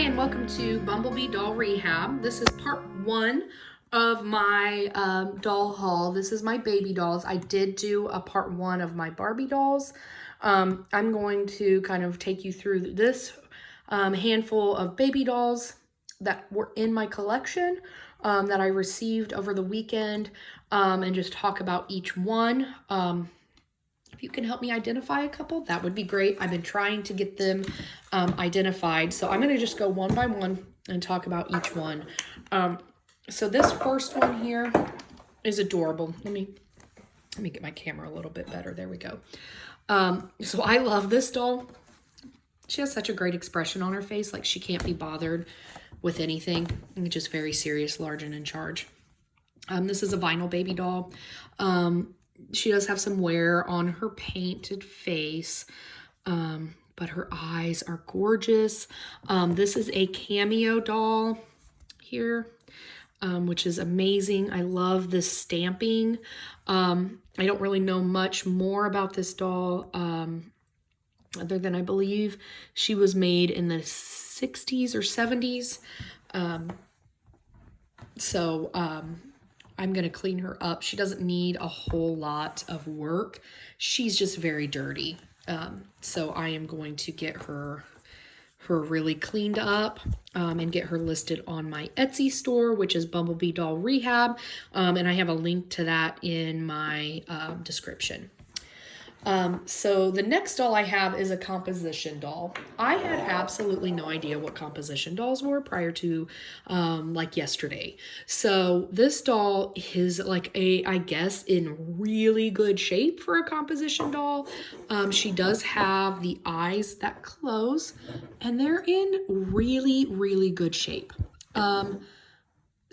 and welcome to Bumblebee Doll Rehab. This is part one of my doll haul. This is my baby dolls. I did do a part one of my Barbie dolls. I'm going to kind of take you through this handful of baby dolls that were in my collection that I received over the weekend and just talk about each one. If you can help me identify a couple, that would be great. I've been trying to get them identified. So I'm going to just go one by one and talk about each one. So this first one here is adorable. Let me get my camera a little bit better. There we go. So I love this doll. She has such a great expression on her face, like she can't be bothered with anything. And just very serious, large, and in charge. This is a vinyl baby doll. She does have some wear on her painted face, but her eyes are gorgeous. This is a cameo doll here, which is amazing. I love this stamping. I don't really know much more about this doll, other than I believe she was made in the 60s or 70s. I'm going to clean her up. She doesn't need a whole lot of work. She's just very dirty. So I am going to get her really cleaned up and get her listed on my Etsy store, which is Bumblebee Doll Rehab. And I have a link to that in my description. So the next doll I have is a composition doll. I had absolutely no idea what composition dolls were prior to like yesterday. So this doll is like I guess in really good shape for a composition doll. She does have the eyes that close and they're in really, really good shape.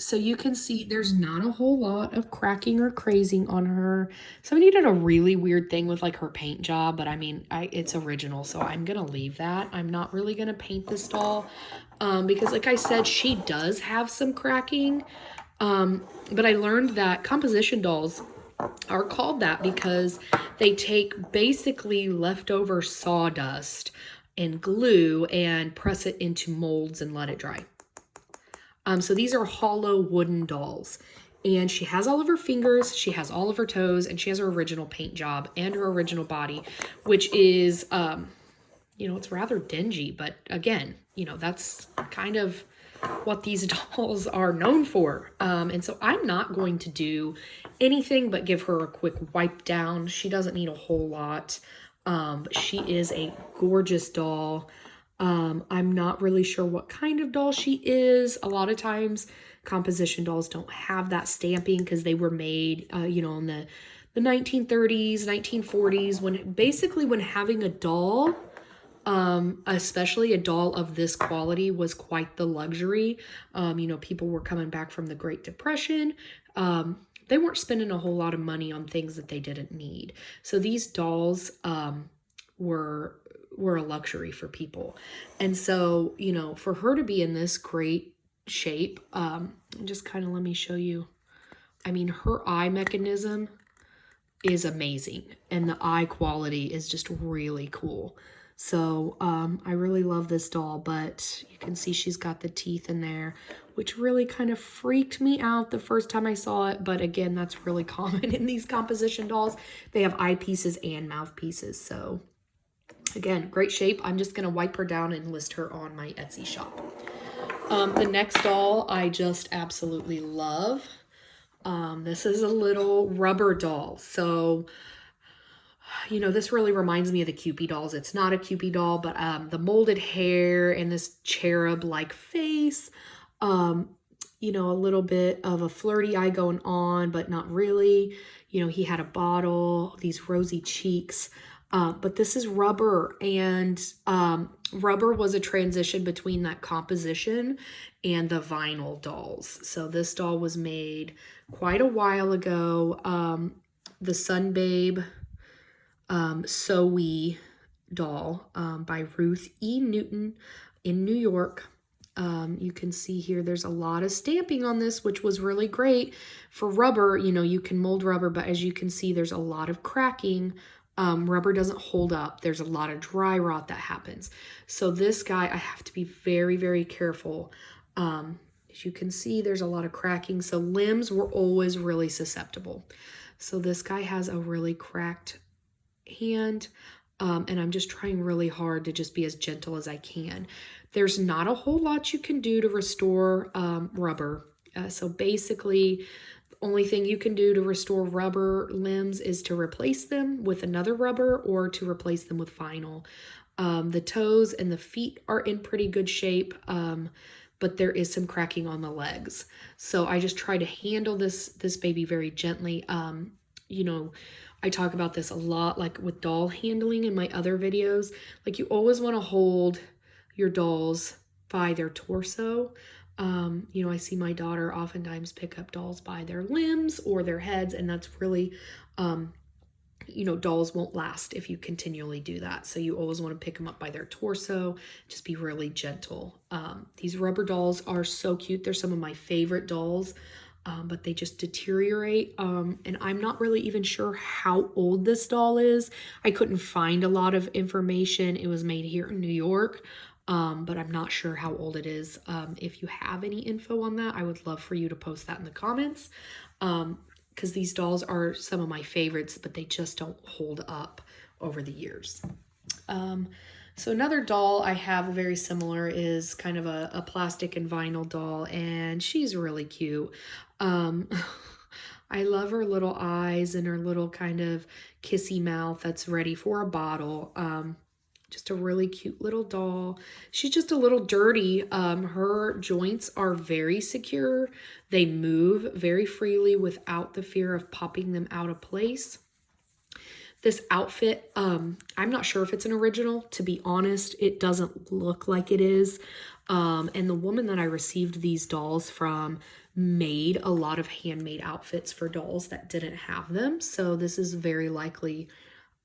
So you can see there's not a whole lot of cracking or crazing on her. Somebody did a really weird thing with like her paint job, but I mean, it's original, so I'm going to leave that. I'm not really going to paint this doll because like I said, she does have some cracking. But I learned that composition dolls are called that because they take basically leftover sawdust and glue and press it into molds and let it dry. So these are hollow wooden dolls. And she has all of her fingers, she has all of her toes, and she has her original paint job and her original body, which is, it's rather dingy. But again, that's kind of what these dolls are known for. And so I'm not going to do anything but give her a quick wipe down. She doesn't need a whole lot. But she is a gorgeous doll. I'm not really sure what kind of doll she is. A lot of times composition dolls don't have that stamping because they were made, in the 1930s, 1940s, when having a doll, especially a doll of this quality, was quite the luxury. People were coming back from the Great Depression. They weren't spending a whole lot of money on things that they didn't need. So these dolls, were a luxury for people. And so, for her to be in this great shape, just kind of let me show you. I mean, her eye mechanism is amazing and the eye quality is just really cool. So, I really love this doll, but you can see she's got the teeth in there, which really kind of freaked me out the first time I saw it. But again, that's really common in these composition dolls. They have eyepieces and mouthpieces. So again, great shape. I'm just going to wipe her down and list her on my Etsy shop. The next doll I just absolutely love. This is a little rubber doll. So, this really reminds me of the Cupid dolls. It's not a Cupid doll, but the molded hair and this cherub-like face. A little bit of a flirty eye going on, but not really. He had a bottle, these rosy cheeks. But this is rubber, and rubber was a transition between that composition and the vinyl dolls. So this doll was made quite a while ago. The Sun Babe So We doll by Ruth E. Newton in New York. You can see here there's a lot of stamping on this, which was really great. For rubber, you can mold rubber, but as you can see, there's a lot of cracking. Rubber doesn't hold up. There's a lot of dry rot that happens. So this guy, I have to be very, very careful. As you can see, there's a lot of cracking. So limbs were always really susceptible. So this guy has a really cracked hand. And I'm just trying really hard to just be as gentle as I can. There's not a whole lot you can do to restore rubber. So basically, the only thing you can do to restore rubber limbs is to replace them with another rubber or to replace them with vinyl. The toes and the feet are in pretty good shape, but there is some cracking on the legs. So I just try to handle this baby very gently. You know, I talk about this a lot, like with doll handling in my other videos. Like, you always want to hold your dolls by their torso. You know, I see my daughter oftentimes pick up dolls by their limbs or their heads, and that's really, you know, dolls won't last if you continually do that. So you always want to pick them up by their torso. Just be really gentle. These rubber dolls are so cute. They're some of my favorite dolls. But they just deteriorate. And I'm not really even sure how old this doll is. I couldn't find a lot of information. It was made here in New York, but I'm not sure how old it is. If you have any info on that, I would love for you to post that in the comments, because these dolls are some of my favorites, but they just don't hold up over the years. So another doll I have very similar is kind of a plastic and vinyl doll, and she's really cute. I love her little eyes and her little kind of kissy mouth that's ready for a bottle. Just a really cute little doll. She's just a little dirty. Her joints are very secure. They move very freely without the fear of popping them out of place. This outfit, I'm not sure if it's an original. To be honest, it doesn't look like it is. And the woman that I received these dolls from made a lot of handmade outfits for dolls that didn't have them. So this is very likely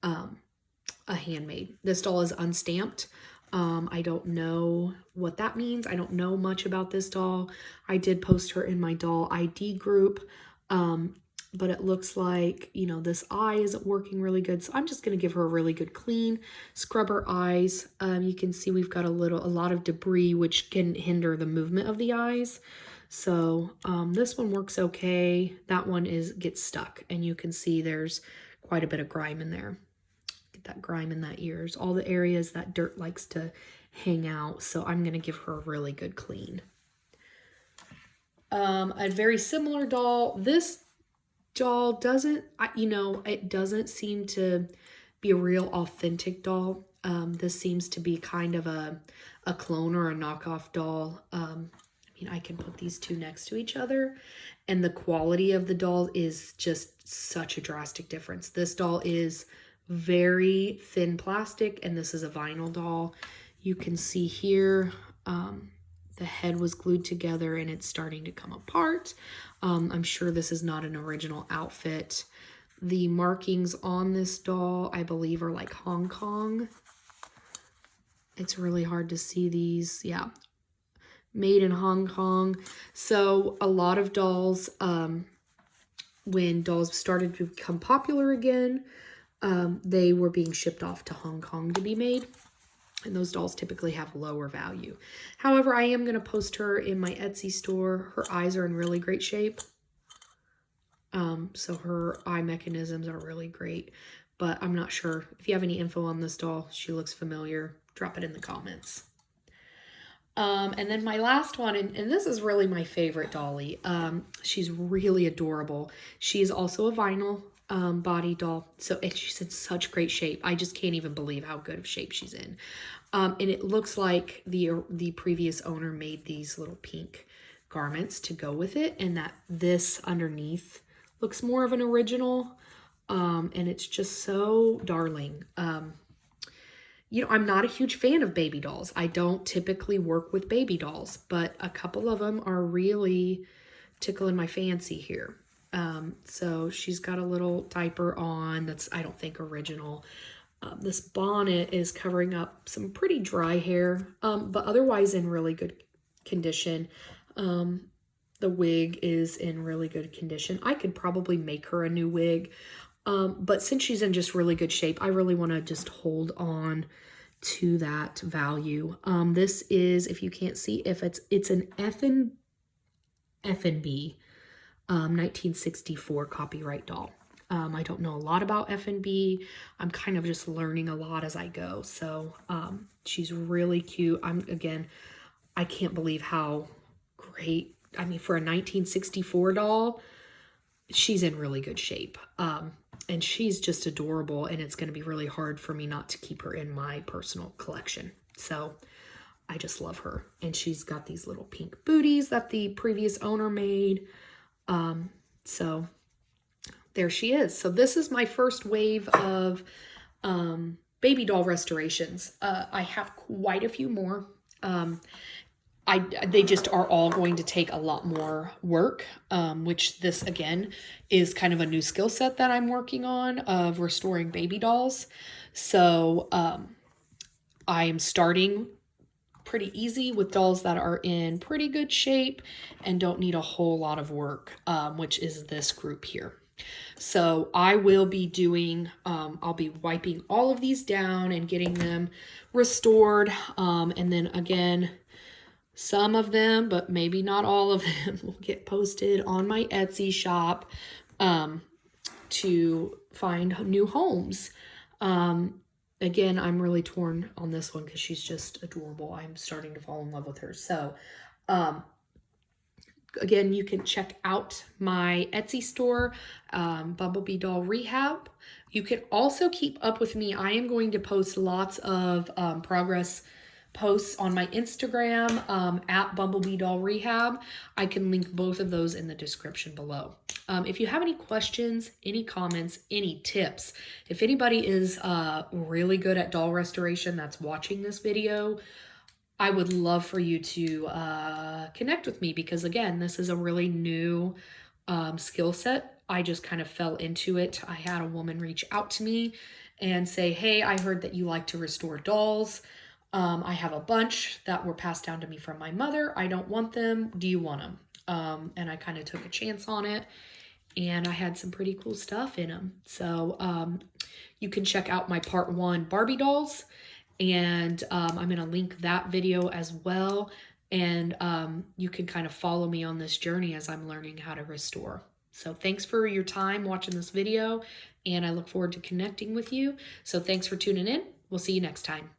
a handmade. This doll is unstamped. I don't know what that means. I don't know much about this doll. I did post her in my doll ID group. But it looks like, you know, this eye isn't working really good. So I'm just going to give her a really good clean, scrub her eyes. You can see we've got a lot of debris, which can hinder the movement of the eyes. So this one works okay. That one gets stuck, and you can see there's quite a bit of grime in there. Get that grime in that ears, all the areas that dirt likes to hang out. So I'm going to give her a really good clean. A very similar doll. This doll doesn't, you know, it doesn't seem to be a real authentic doll. This seems to be kind of a clone or a knockoff doll. I mean, I can put these two next to each other, and the quality of the doll is just such a drastic difference. This doll is very thin plastic, and this is a vinyl doll. You can see here, the head was glued together and it's starting to come apart. I'm sure this is not an original outfit. The markings on this doll, I believe, are like Hong Kong. It's really hard to see these. Yeah, made in Hong Kong. So a lot of dolls, when dolls started to become popular again, they were being shipped off to Hong Kong to be made. And those dolls typically have lower value. However, I am going to post her in my Etsy store. Her eyes are in really great shape. So her eye mechanisms are really great. But I'm not sure. If you have any info on this doll, she looks familiar, drop it in the comments. And then my last one, and this is really my favorite dolly. She's really adorable. She's also a vinyl body doll. So, and she's in such great shape. I just can't even believe how good of shape she's in. And it looks like the previous owner made these little pink garments to go with it, and that this underneath looks more of an original. And it's just so darling. You know, I'm not a huge fan of baby dolls. I don't typically work with baby dolls, but a couple of them are really tickling my fancy here. So she's got a little diaper on that's, I don't think, original. This bonnet is covering up some pretty dry hair, but otherwise in really good condition. The wig is in really good condition. I could probably make her a new wig. But since she's in just really good shape, I really want to just hold on to that value. This is, if you can't see, if it's an F&B 1964 copyright doll. I don't know a lot about F&B. I'm kind of just learning a lot as I go. So she's really cute. I can't believe how great. I mean, for a 1964 doll, she's in really good shape. And she's just adorable, and it's going to be really hard for me not to keep her in my personal collection. So I just love her. And she's got these little pink booties that the previous owner made. So there she is. So this is my first wave of baby doll restorations. I have quite a few more. They just are all going to take a lot more work, which this, again, is kind of a new skill set that I'm working on of restoring baby dolls. So I am starting pretty easy with dolls that are in pretty good shape and don't need a whole lot of work, which is this group here. So I will be doing, I'll be wiping all of these down and getting them restored. And then again, some of them, but maybe not all of them, will get posted on my Etsy shop to find new homes. Again, I'm really torn on this one because she's just adorable. I'm starting to fall in love with her. So, again, you can check out my Etsy store, Bumblebee Doll Rehab. You can also keep up with me. I am going to post lots of progress posts on my Instagram at Bumblebee Doll Rehab. I can link both of those in the description below. If you have any questions, any comments, any tips, if anybody is really good at doll restoration that's watching this video, I would love for you to connect with me because, again, this is a really new skill set. I just kind of fell into it. I had a woman reach out to me and say, hey, I heard that you like to restore dolls. I have a bunch that were passed down to me from my mother. I don't want them. Do you want them? And I kind of took a chance on it, and I had some pretty cool stuff in them. So you can check out my part 1 Barbie dolls, and I'm going to link that video as well. And you can kind of follow me on this journey as I'm learning how to restore. So thanks for your time watching this video, and I look forward to connecting with you. So thanks for tuning in. We'll see you next time.